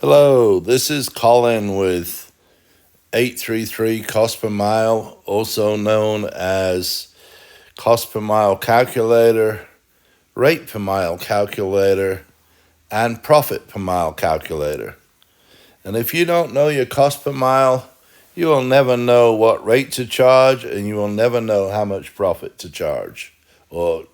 Hello, this is Colin with 833 cost per mile, also known as cost per mile calculator, rate per mile calculator, and profit per mile calculator. And if you don't know your cost per mile, you will never know what rate to charge, and you will never know how much profit to charge or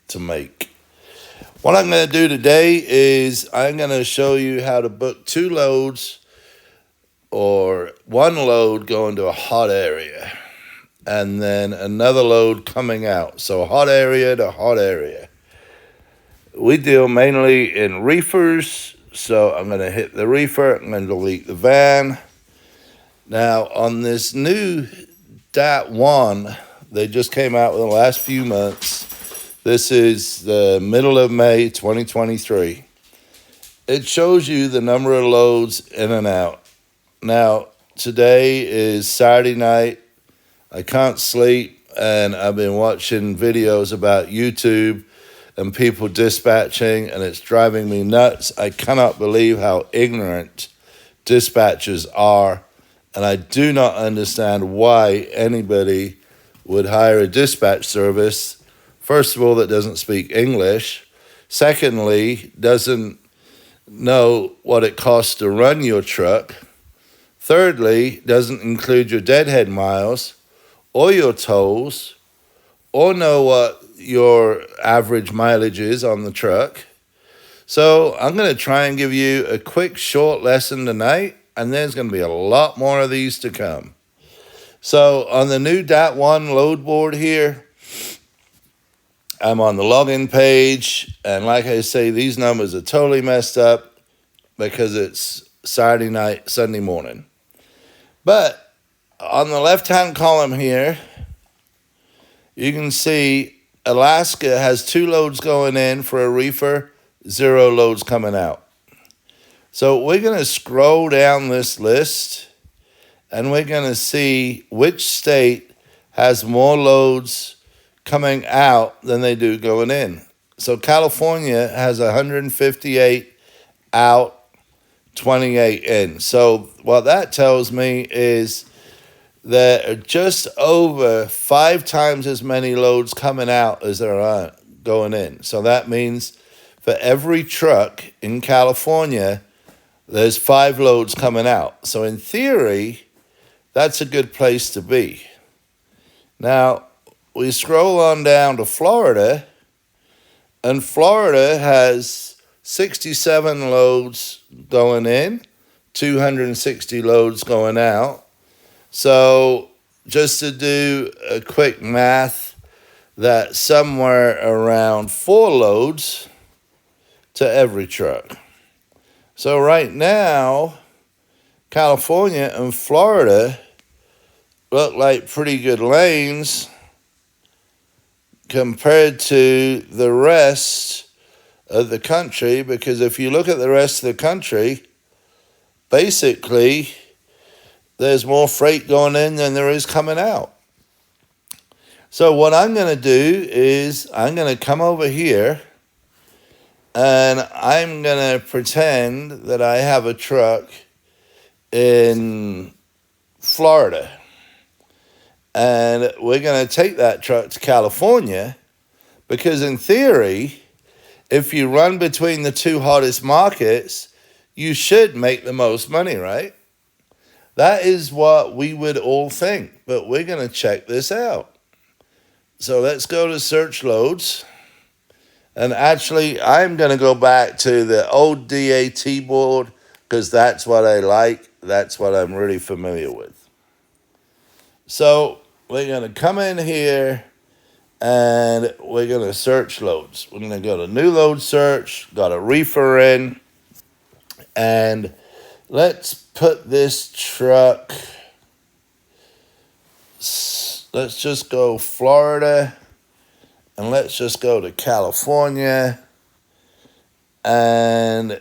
to make. What I'm going to do today is I'm going to show you how to book two loads or one load going to a hot area and then another load coming out. So hot area to hot area. We deal mainly in reefers, so I'm going to hit the reefer. I'm going to delete the van. Now on this new DAT1, they just came out in the last few months. This is the middle of May 2023. It shows you the number of loads in and out. Now, today is Saturday night. I can't sleep, and I've been watching videos about YouTube and people dispatching, and it's driving me nuts. I cannot believe how ignorant dispatchers are, and I do not understand why anybody would hire a dispatch service, first of all, that doesn't speak English. Secondly, doesn't know what it costs to run your truck. Thirdly, doesn't include your deadhead miles or your tolls or know what your average mileage is on the truck. So I'm going to try and give you a quick, short lesson tonight, and there's going to be a lot more of these to come. So on the new DAT1 load board here, I'm on the login page, and like I say, these numbers are totally messed up because it's Saturday night, Sunday morning. But on the left-hand column here, you can see Alaska has 2 loads going in for a reefer, 0 loads coming out. So we're going to scroll down this list, and we're going to see which state has more loads coming out than they do going in. So California has 158 out, 28 in. So what that tells me is there are just over 5 times as many loads coming out as there are going in. So that means for every truck in California, there's 5 loads coming out. So in theory, that's a good place to be. Now, we scroll on down to Florida, and Florida has 67 loads going in, 260 loads going out. So just to do a quick math, that's somewhere around 4 loads to every truck. So right now, California and Florida look like pretty good lanes compared to the rest of the country, because if you look at the rest of the country, basically there's more freight going in than there is coming out. So what I'm going to do is I'm going to come over here and I'm going to pretend that I have a truck in Florida. And we're going to take that truck to California because in theory, if you run between the 2 hottest markets, you should make the most money, right? That is what we would all think, but we're going to check this out. So let's go to search loads. And actually, I'm going to go back to the old DAT board because that's what I like. That's what I'm really familiar with. So we're going to come in here and we're going to search loads. We're going to go to new load search, got a reefer in, and let's put this truck, let's just go Florida, and let's just go to California. And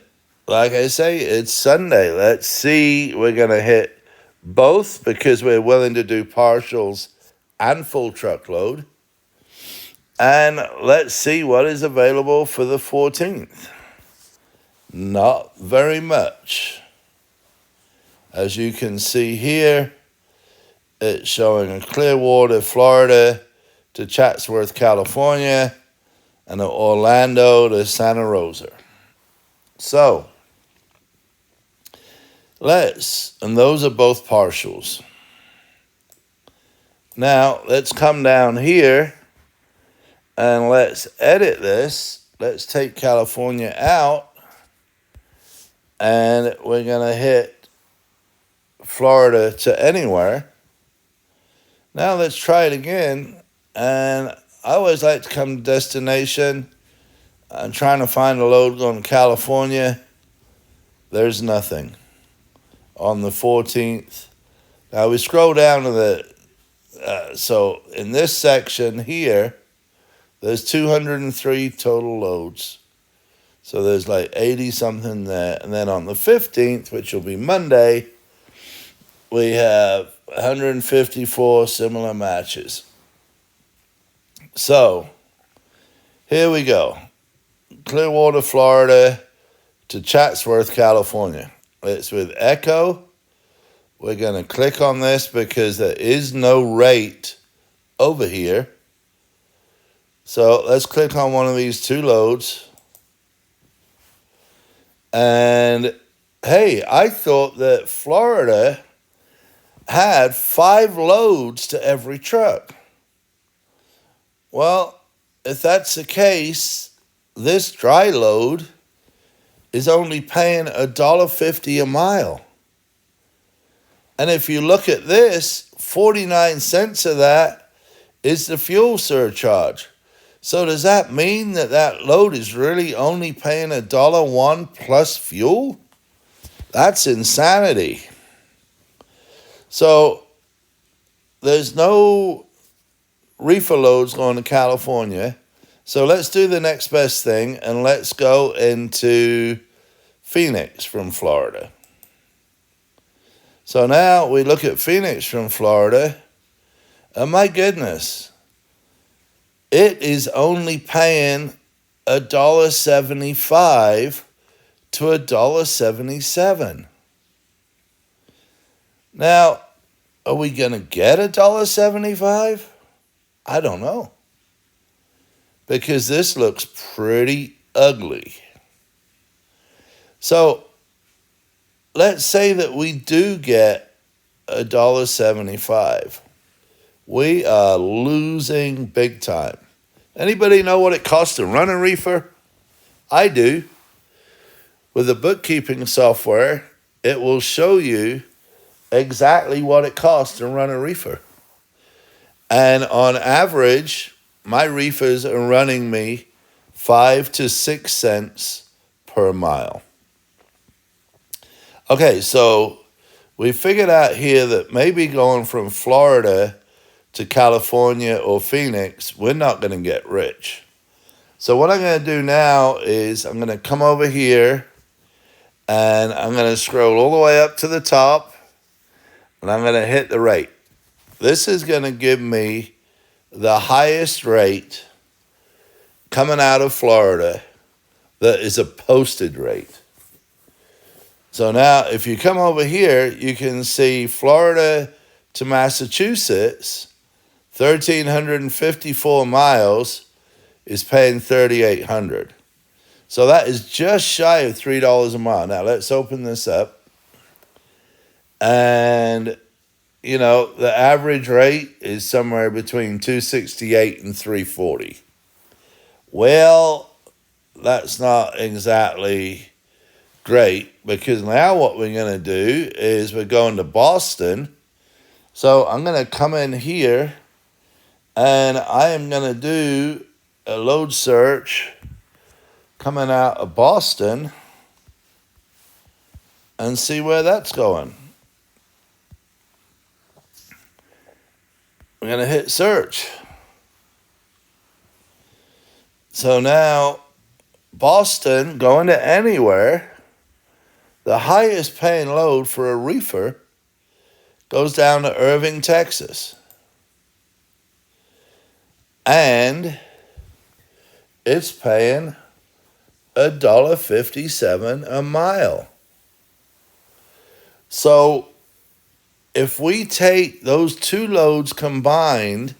like I say, it's Sunday. Let's see, we're going to hit both because we're willing to do partials and full truckload. And let's see what is available for the 14th. Not very much. As you can see here, it's showing a Clearwater, Florida to Chatsworth, California, and an Orlando to Santa Rosa. So, and those are both partials. Now, let's come down here and let's edit this. Let's take California out, and we're going to hit Florida to anywhere. Now let's try it again, and I always like to come to destination. I'm trying to find a load going to California. There's nothing on the 14th. Now we scroll down to so in this section here, there's 203 total loads. So there's like 80 something there. And then on the 15th, which will be Monday, we have 154 similar matches. So here we go. Clearwater, Florida to Chatsworth, California. It's with Echo. We're going to click on this because there is no rate over here. So let's click on one of these two loads. And hey, I thought that Florida had 5 loads to every truck. Well, if that's the case, this dry load is only paying $1.50 a mile. And if you look at this, 49 cents of that is the fuel surcharge. So does that mean that that load is really only paying $1.01 plus fuel? That's insanity. So there's no reefer loads going to California. So let's do the next best thing, and let's go into Phoenix from Florida. So now we look at Phoenix from Florida, and my goodness, it is only paying $1.75 to $1.77. Now, are we going to get $1.75? I don't know, because this looks pretty ugly. So let's say that we do get $1.75. We are losing big time. Anybody know what it costs to run a reefer? I do. With the bookkeeping software, it will show you exactly what it costs to run a reefer. And on average, my reefers are running me 5 to 6 cents per mile. Okay, so we figured out here that maybe going from Florida to California or Phoenix, we're not going to get rich. So what I'm going to do now is I'm going to come over here, and I'm going to scroll all the way up to the top, and I'm going to hit the rate. This is going to give me the highest rate coming out of Florida that is a posted rate. So now if you come over here, you can see Florida to Massachusetts, 1,354 miles is paying $3,800. So that is just shy of $3 a mile. Now let's open this up. And, you know, the average rate is somewhere between $268 and $340. Well, that's not exactly great, because now what we're going to do is we're going to Boston. So I'm going to come in here, and I am going to do a load search coming out of Boston and see where that's going. We're going to hit search. So now Boston going to anywhere, the highest paying load for a reefer goes down to Irving, Texas. And it's paying $1.57 a mile. So if we take those two loads combined,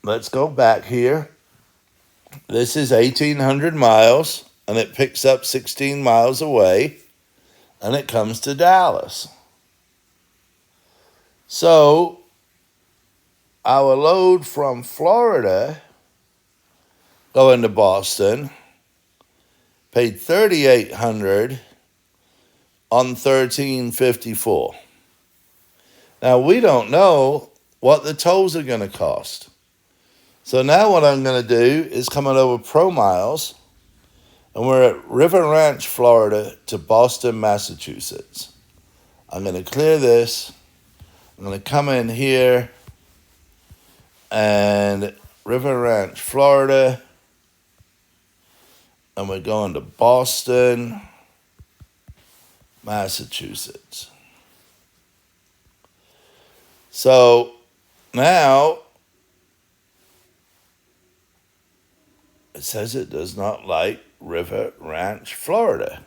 let's go back here. This is 1,800 miles, and it picks up 16 miles away, and it comes to Dallas. So our load from Florida going to Boston paid $3,800 on 1354. Now we don't know what the tolls are going to cost. So now what I'm going to do is coming over Pro Miles, and we're at River Ranch, Florida to Boston, Massachusetts. I'm going to clear this. I'm going to come in here and River Ranch, Florida, and we're going to Boston, Massachusetts. So now it says it does not like River Ranch, Florida.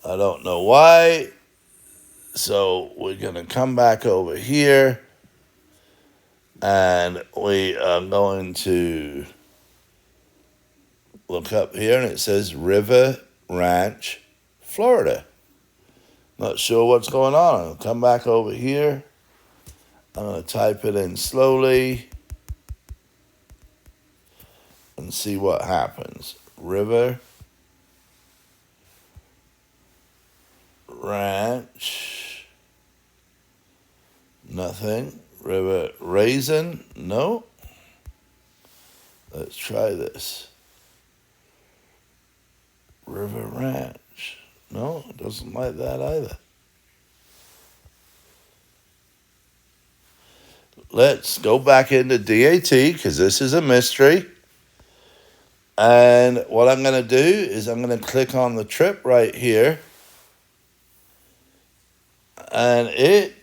I don't know why. So we're going to come back over here, and we are going to look up here, and it says River Ranch, Florida. Not sure what's going on. I'll come back over here. I'm going to type it in slowly and see what happens. River Ranch, nothing. River Raisin, no. Let's try this. River Ranch, no, it doesn't like that either. Let's go back into DAT because this is a mystery. And what I'm going to do is I'm going to click on the trip right here. And it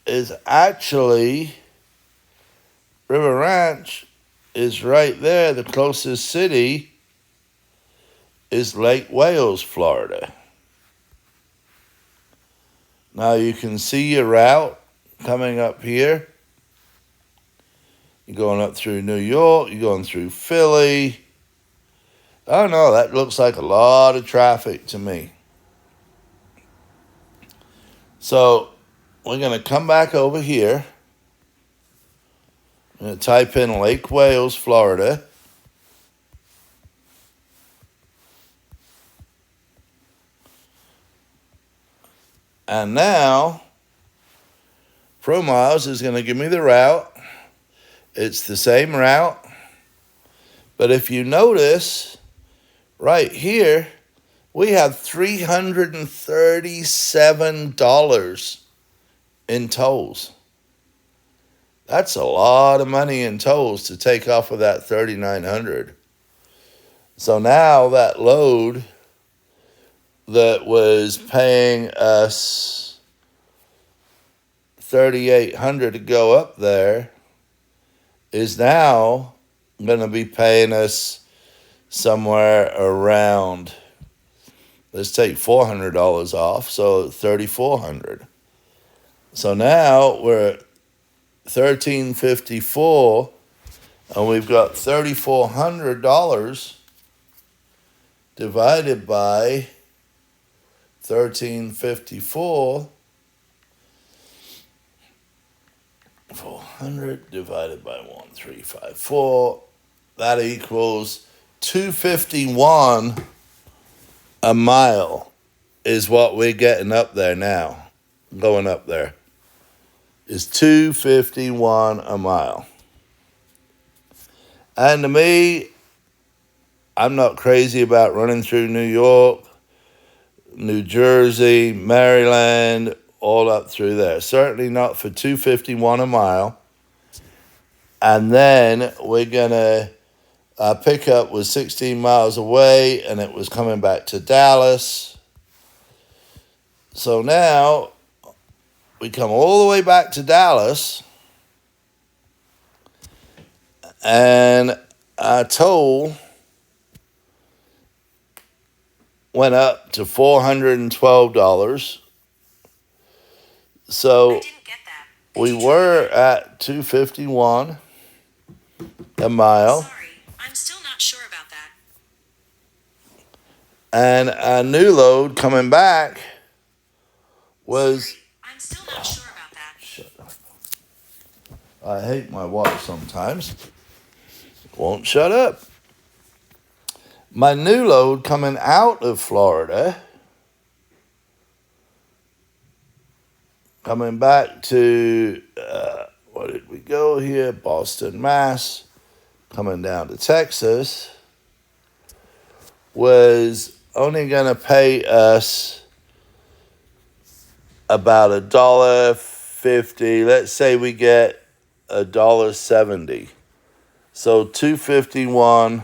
is actually, River Ranch is right there. The closest city is Lake Wales, Florida. Now you can see your route coming up here. You're going up through New York, you're going through Philly. Oh no, that looks like a lot of traffic to me. So we're going to come back over here. I'm going to type in Lake Wales, Florida. And now Pro Miles is going to give me the route. It's the same route. But if you notice, right here, we have $337 in tolls. That's a lot of money in tolls to take off of that $3,900. So now that load that was paying us $3,800 to go up there is now going to be paying us somewhere around, let's take $400 off, so $3,400. So now we're at $1,354, and we've got $3,400 divided by 1,354. 400 divided by 1,354. That equals $251 a mile is what we're getting up there now. Going up there is $251 a mile. And to me, I'm not crazy about running through New York, New Jersey, Maryland, all up through there. Certainly not for $251 a mile. And then we're going to pickup was 16 miles away, and it was coming back to Dallas. So now we come all the way back to Dallas, and our toll went up to $412. So we were at 251 a mile. Sorry, I'm still not sure about that. And a new load coming back was. I'm still not sure about that. Shut up. I hate my wife sometimes. Won't shut up. My new load coming out of Florida, coming back to, where did we go here? Boston, Mass. Coming down to Texas, was only going to pay us about $1.50. Let's say we get $1.70. So 251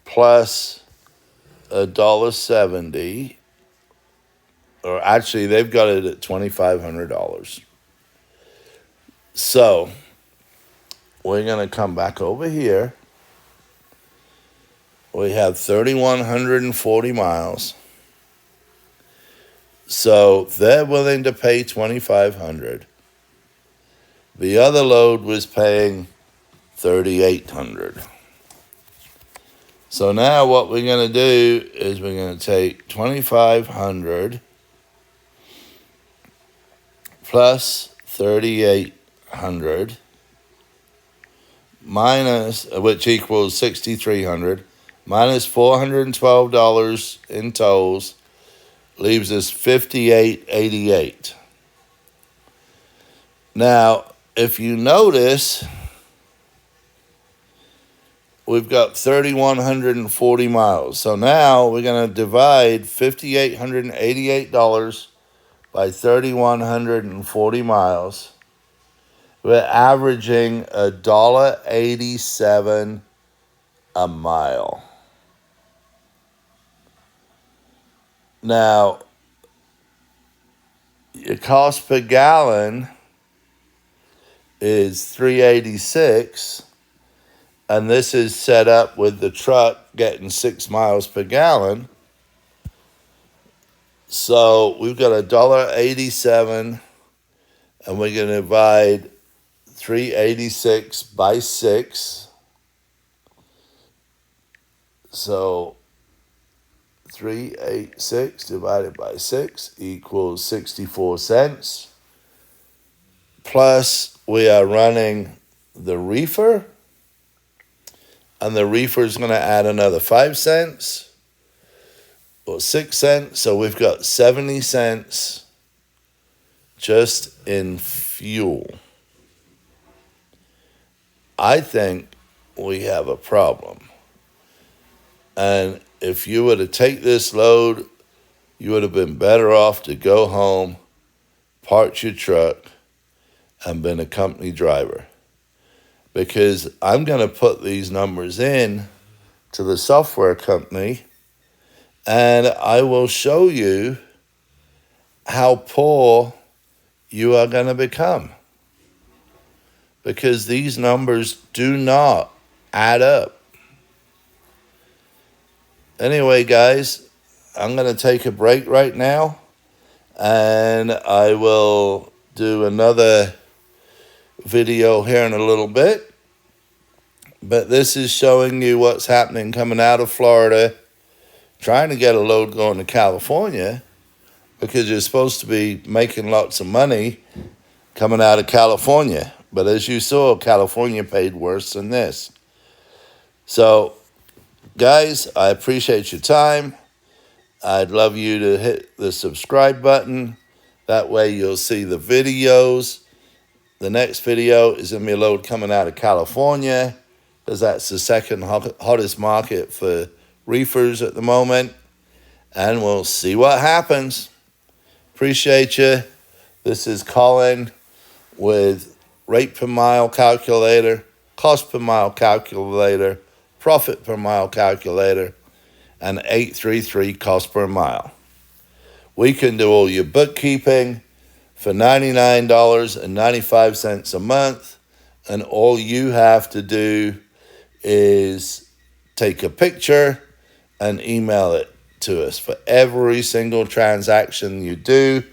plus $1.70, or actually they've got it at $2,500. So we're gonna come back over here. We have 3,140 miles. So they're willing to pay $2,500. The other load was paying $3,800. So now what we're going to do is we're going to take 2,500 plus 3,800 minus, which equals 6,300, minus $412 in tolls, leaves us 5,888. Now, if you notice, we've got 3,140 miles. So now we're going to divide $5,888 by 3,140 miles. We're averaging $1.87 a mile. Now, your cost per gallon is $3.86. And this is set up with the truck getting 6 miles per gallon. So we've got $1.87, and we're going to divide 386 by 6. So 386 divided by 6 equals 64 cents. Plus, we are running the reefer. And the reefer is going to add another 5 cents or 6 cents. So we've got 70 cents just in fuel. I think we have a problem. And if you were to take this load, you would have been better off to go home, park your truck, and been a company driver. Because I'm going to put these numbers in to the software company, and I will show you how poor you are going to become. Because these numbers do not add up. Anyway, guys, I'm going to take a break right now, and I will do another video here in a little bit. But this is showing you what's happening coming out of Florida, trying to get a load going to California, because you're supposed to be making lots of money coming out of California. But as you saw, California paid worse than this. So, guys, I appreciate your time. I'd love you to hit the subscribe button. That way you'll see the videos. The next video is going to be a load coming out of California, because that's the second hottest market for reefers at the moment. And we'll see what happens. Appreciate you. This is Colin with rate per mile calculator, cost per mile calculator, profit per mile calculator, and 833 cost per mile. We can do all your bookkeeping for $99.95 a month, and all you have to do is take a picture and email it to us. For every single transaction you do,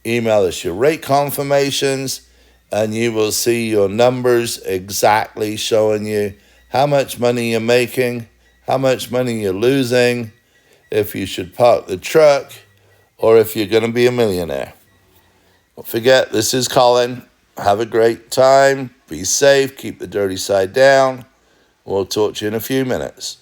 email us your rate confirmations, and you will see your numbers exactly showing you how much money you're making, how much money you're losing, if you should park the truck, or if you're going to be a millionaire. Don't forget, this is Colin. Have a great time. Be safe. Keep the dirty side down. We'll talk to you in a few minutes.